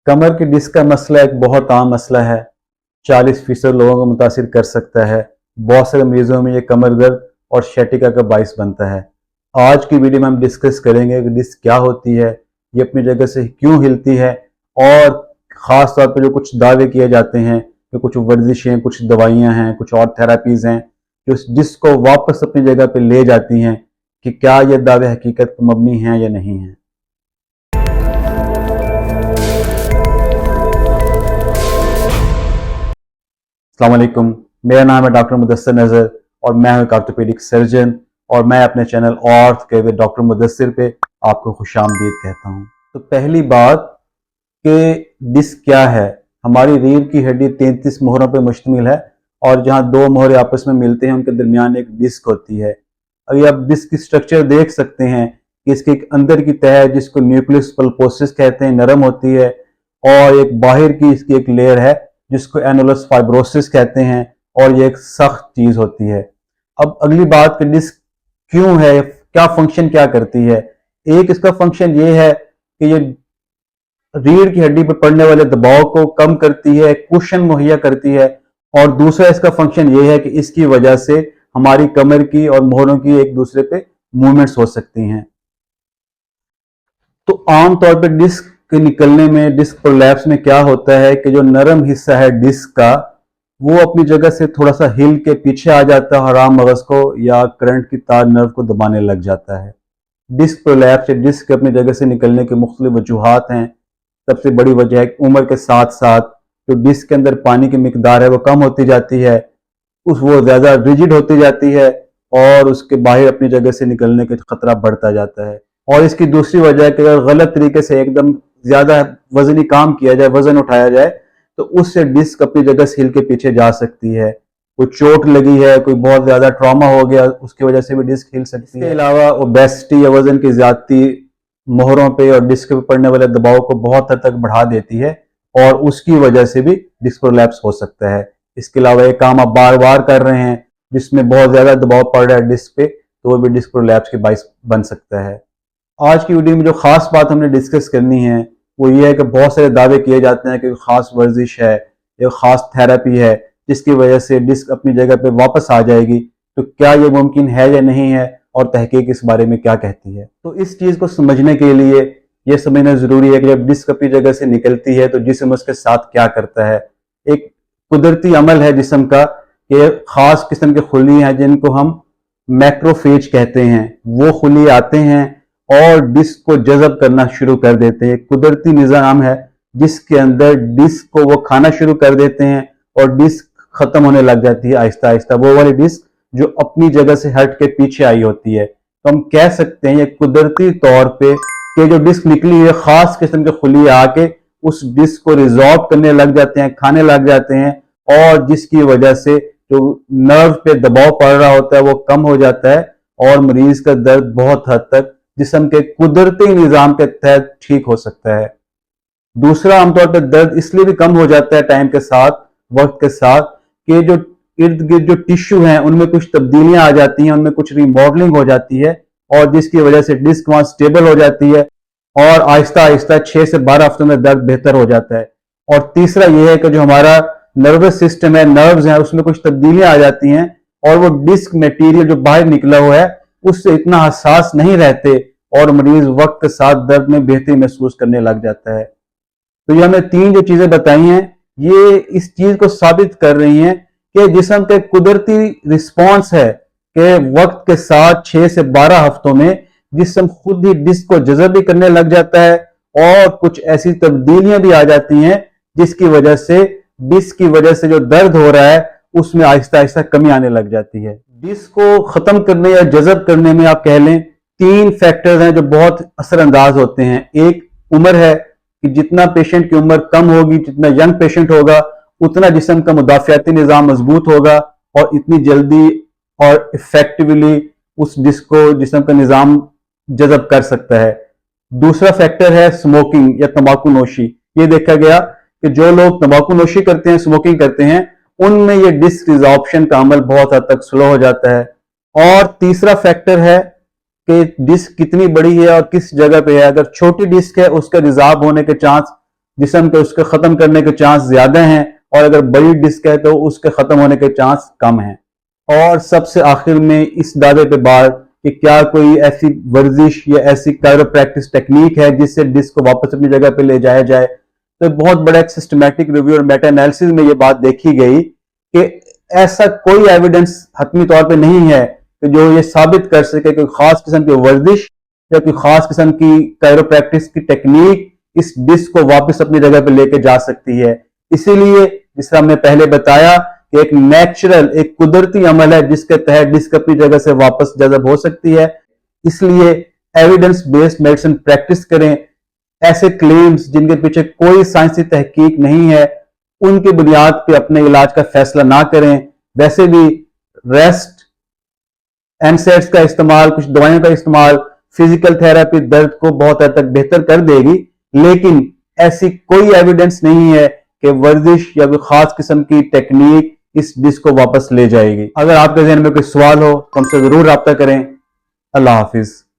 कमर की डिस्क का मसला एक बहुत आम मसला है। 40% लोगों को मुतासिर कर सकता है। बहुत सारे मरीजों में ये कमर दर्द और शैटिका का बाइस बनता है। आज की वीडियो में हम डिस्कस करेंगे कि डिस्क क्या होती है, ये अपनी जगह से क्यों हिलती है, और ख़ास तौर पर जो कुछ दावे किए जाते हैं कि कुछ वर्जिशें, कुछ दवाइयाँ हैं, कुछ और थेरापीज़ हैं जो इस डिस्क को वापस अपनी जगह पर ले जाती हैं, कि क्या ये दावे हकीकत पर मबनी हैं या नहीं हैं। अस्सलाम वालेकुम, मेरा नाम है डॉक्टर मुदस्सिर नज़र और मैं हूं एक ऑर्थोपेडिक सर्जन, और मैं अपने चैनल ऑर्थ के विद डॉक्टर मुदस्सिर पे आपको खुशामदीद कहता हूं। तो पहली बात कि डिस्क क्या है। हमारी रीढ़ की हड्डी 33 मोहरों पर मुश्तमिल है, और जहां दो मोहरे आपस में मिलते हैं उनके दरमियान एक डिस्क होती है। अभी आप डिस्क की स्ट्रक्चर देख सकते हैं कि इसके एक अंदर की तह है जिसको न्यूक्लियस पल्पोसिस कहते हैं, नरम होती है, और एक बाहर की इसकी एक लेयर है जिसको एनुलस फाइब्रोसिस कहते हैं, और ये एक सख्त चीज होती है। अब अगली बात कि डिस्क क्यों है, क्या फंक्शन क्या करती है। एक इसका फंक्शन ये है कि ये रीढ़ की हड्डी पर पड़ने वाले दबाव को कम करती है, कुशन मुहैया करती है, और दूसरा इसका फंक्शन ये है कि इसकी वजह से हमारी कमर की और मोहरों की एक दूसरे पे मूवमेंट्स हो सकती हैं। तो आमतौर पर डिस्क के निकलने में, डिस्क प्रोलैप्स में क्या होता है कि जो नरम हिस्सा है डिस्क का, वो अपनी जगह से थोड़ा सा हिल के पीछे आ जाता है, हराम मगज को या करंट की तार नर्व को दबाने लग जाता है। डिस्क प्रोलैप्स या डिस्क के अपनी जगह से निकलने की मुख्तलिफ वजूहात हैं। सबसे बड़ी वजह है कि उम्र के साथ साथ जो डिस्क के अंदर पानी की मिकदार है वो कम होती जाती है, वो ज़्यादा रिजिड होती जाती है, और उसके बाहर अपनी जगह से निकलने का खतरा बढ़ता जाता है। और इसकी दूसरी वजह है कि अगर गलत तरीके से एकदम ज्यादा वजनी काम किया जाए, वजन उठाया जाए, तो उससे डिस्क अपनी जगह से हिल के पीछे जा सकती है। कोई चोट लगी है, कोई बहुत ज्यादा ट्रॉमा हो गया, उसकी वजह से भी डिस्क हिल सकती है। इसके अलावा ओबेसिटी या वजन की ज्यादती मोहरों पे और डिस्क पे पड़ने वाले दबाव को बहुत हद तक बढ़ा देती है, और उसकी वजह से भी डिस्क प्रोलैप्स हो सकता है। इसके अलावा एक काम आप बार बार कर रहे हैं जिसमें बहुत ज्यादा दबाव पड़ रहा है डिस्क पे, तो वो भी डिस्क प्रोलैप्स के बाइस बन सकता है। आज की वीडियो में जो खास बात हमने डिस्कस करनी है वो ये है कि बहुत सारे दावे किए जाते हैं कि खास वर्जिश है, एक खास थेरेपी है जिसकी वजह से डिस्क अपनी जगह पे वापस आ जाएगी। तो क्या ये मुमकिन है या नहीं है, और तहकीक इस बारे में क्या कहती है। तो इस चीज को समझने के लिए ये समझना जरूरी है कि जब डिस्क अपनी जगह से निकलती है तो जिस्म उसके साथ क्या करता है। एक कुदरती अमल है जिस्म का कि खास किस्म के खुली हैं जिनको हम मैक्रोफेज कहते हैं, वो खुली आते हैं और डिस्क को जज़ब करना शुरू कर देते हैं। कुदरती निज़ाम है जिसके अंदर डिस्क को वो खाना शुरू कर देते हैं, और डिस्क खत्म होने लग जाती है आहिस्ता आहिस्ता, वो वाली डिस्क जो अपनी जगह से हट के पीछे आई होती है। तो हम कह सकते हैं ये कुदरती तौर पे कि जो डिस्क निकली है खास किस्म के खुली आके उस डिस्क को रिजॉर्व करने लग जाते हैं, खाने लग जाते हैं, और जिसकी वजह से जो नर्व पे दबाव पड़ रहा होता है वो कम हो जाता है, और मरीज का दर्द बहुत हद तक जिस्म के कुदरती निजाम के तहत ठीक हो सकता है। दूसरा, आमतौर पर दर्द इसलिए भी कम हो जाता है टाइम के साथ, वक्त के साथ, कि जो इर्द गिर्द जो टिश्यू हैं उनमें कुछ तब्दीलियां आ जाती हैं, उनमें कुछ रिमॉडलिंग हो जाती है, और जिसकी वजह से डिस्क वहां स्टेबल हो जाती है, और आहिस्ता आहिस्ता 6 से 12 हफ्तों में दर्द बेहतर हो जाता है। और तीसरा यह है कि जो हमारा नर्वस सिस्टम है, नर्व्स हैं, उसमें कुछ तब्दीलियां आ जाती हैं, और वो डिस्क मटेरियल जो बाहर निकला हुआ है उससे इतना हसास नहीं रहते, और मरीज वक्त के साथ दर्द में बेहतरी महसूस करने लग जाता है। तो ये हमने 3 जो चीजें बताई हैं ये इस चीज को साबित कर रही हैं कि जिस्म का कुदरती रिस्पॉन्स है कि वक्त के साथ 6 से 12 हफ्तों में जिस्म खुद ही डिस्क को जज़ब भी करने लग जाता है, और कुछ ऐसी तब्दीलियां भी आ जाती हैं जिसकी वजह से डिस्क की वजह से जो दर्द हो रहा है उसमें आहिस्ता आहिस्ता कमी आने लग जाती है। डिस्क को खत्म करने या जज़ब करने में आप कह लें 3 फैक्टर्स हैं जो बहुत असरअंदाज होते हैं। एक उम्र है कि जितना पेशेंट की उम्र कम होगी, जितना यंग पेशेंट होगा, उतना जिस्म का मुदाफियाती निज़ाम मजबूत होगा, और इतनी जल्दी और इफेक्टिवली उस डिस्क को जिस्म का निज़ाम जज़ब कर सकता है। दूसरा फैक्टर है स्मोकिंग या तंबाकू नोशी। ये देखा गया कि जो लोग तंबाकू नोशी करते हैं, स्मोकिंग करते हैं, उनमें ये डिस्क रिजॉर्प्शन का अमल बहुत हद तक स्लो हो जाता है। और तीसरा फैक्टर है कि डिस्क कितनी बड़ी है और किस जगह पे है। अगर छोटी डिस्क है उसका रिजॉर्व होने के चांस جسم کے اس کے ختم کرنے کے چانس زیادہ ہیں، اور اگر بڑی ڈسک ہے تو اس کے ختم ہونے کے چانس کم ہیں۔ اور سب سے آخر میں اس دعوے پہ بات کہ کیا کوئی ایسی ورزش یا ایسی کائروپریکٹس ٹیکنیک ہے جس سے ڈسک کو واپس اپنی جگہ پہ لے جایا جائے؟ تو بہت بڑا ایک سسٹمیٹک ریویو اور میٹا انالیسس میں یہ بات دیکھی گئی کہ ایسا کوئی ایویڈنس حتمی طور پہ نہیں ہے کہ جو یہ ثابت کر سکے کہ خاص قسم کی ورزش یا کوئی خاص قسم کی کائروپریکٹس کی ٹیکنیک اس ڈسک کو واپس اپنی جگہ پہ لے کے جا سکتی ہے۔ اسی لیے جس طرح ہم نے پہلے بتایا کہ ایک نیچرل، ایک قدرتی عمل ہے جس کے تحت ڈسک اپنی جگہ سے واپس جذب ہو سکتی ہے۔ اس لیے ایویڈنس بیسڈ میڈیسن پریکٹس کریں۔ ایسے کلیمز جن کے پیچھے کوئی سائنسی تحقیق نہیں ہے ان کی بنیاد پہ اپنے علاج کا فیصلہ نہ کریں۔ ویسے بھی ریسٹ، NSAIDs کا استعمال، کچھ دوائیوں کا استعمال، فزیکل تھراپی درد کو بہت حد تک بہتر کر دے گی، لیکن ایسی کوئی ایویڈنس نہیں ہے کہ ورزش یا کوئی خاص قسم کی ٹیکنیک اس ڈسک کو واپس لے جائے گی۔ اگر آپ کے ذہن میں کوئی سوال ہو تو ہم سے ضرور رابطہ کریں۔ اللہ حافظ۔